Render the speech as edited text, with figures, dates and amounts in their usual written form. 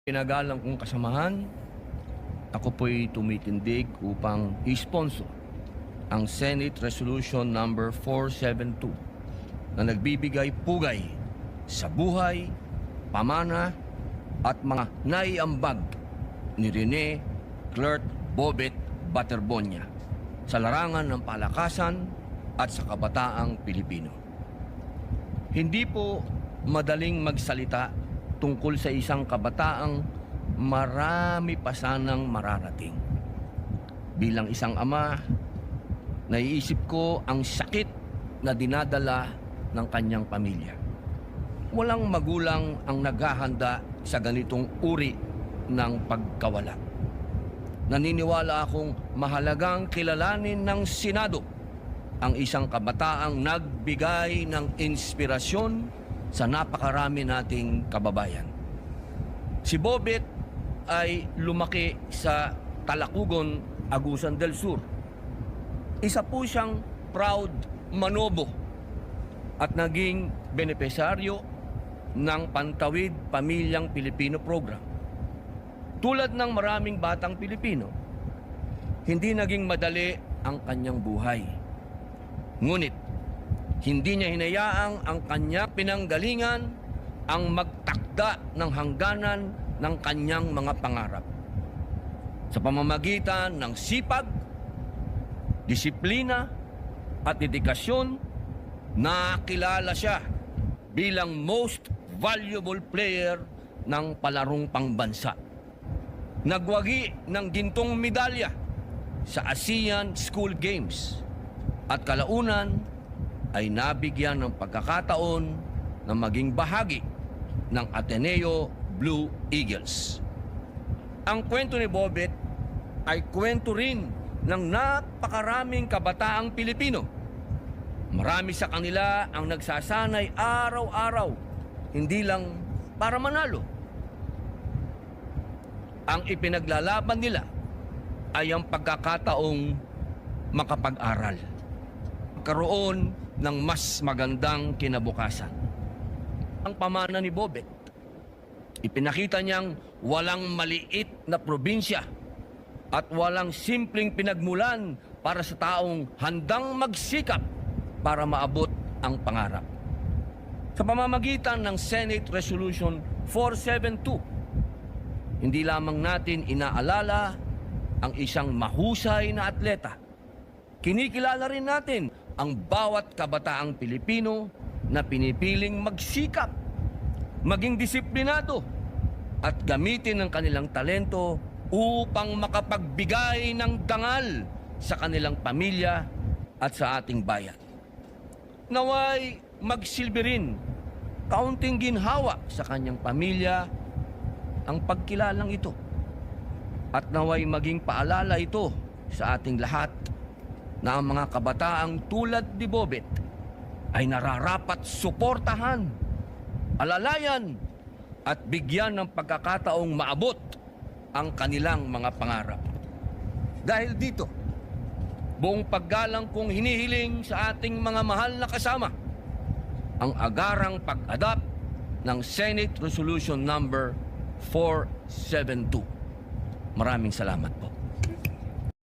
Pinagalang kong kasamahan, ako po'y tumitindig upang i-sponsor ang Senate Resolution number 472 na nagbibigay pugay sa buhay, pamana at mga naiambag ni Rene Clerk Bobet Baterbonia sa larangan ng palakasan at sa kabataang Pilipino. Hindi po madaling magsalita tungkol sa isang kabataang marami pa sanang mararating. Bilang isang ama, naiisip ko ang sakit na dinadala ng kanyang pamilya. Walang magulang ang naghahanda sa ganitong uri ng pagkawala. Naniniwala akong mahalagang kilalanin ng Senado ang isang kabataang nagbigay ng inspirasyon sa napakarami nating kababayan. Si Bobet ay lumaki sa Talacugon, Agusan del Sur. Isa po siyang proud Manobo at naging benepisaryo ng Pantawid Pamilyang Pilipino Program. Tulad ng maraming batang Pilipino, hindi naging madali ang kanyang buhay. Ngunit, hindi niya hinayaang ang kanyang pinanggalingan ang magtakda ng hangganan ng kanyang mga pangarap. Sa pamamagitan ng sipag, disiplina at dedikasyon, nakilala siya bilang most valuable player ng palarong pangbansa. Nagwagi ng gintong medalya sa ASEAN School Games at kalaunan ay nabigyan ng pagkakataon na maging bahagi ng Ateneo Blue Eagles. Ang kwento ni Bobet ay kwento rin ng napakaraming kabataang Pilipino. Marami sa kanila ang nagsasanay araw-araw, hindi lang para manalo. Ang ipinaglalaban nila ay ang pagkakataong makapag-aral, karoon ng mas magandang kinabukasan. Ang pamana ni Bobet, ipinakita niyang walang maliit na probinsya at walang simpleng pinagmulan para sa taong handang magsikap para maabot ang pangarap. Sa pamamagitan ng Senate Resolution 472, hindi lamang natin inaalala ang isang mahusay na atleta. Kinikilala rin natin ang bawat kabataang Pilipino na pinipiling magsikap, maging disiplinado, at gamitin ang kanilang talento upang makapagbigay ng dangal sa kanilang pamilya at sa ating bayan. Naway magsilbi rin kaunting ginhawa sa kanyang pamilya ang pagkilalang ito. At naway maging paalala ito sa ating lahat na ang mga kabataang tulad ni Bobet ay nararapat suportahan, alalayan at bigyan ng pagkakataong maabot ang kanilang mga pangarap. Dahil dito, buong paggalang kong hinihiling sa ating mga mahal na kasama ang agarang pag-adapt ng Senate Resolution number 472. Maraming salamat po.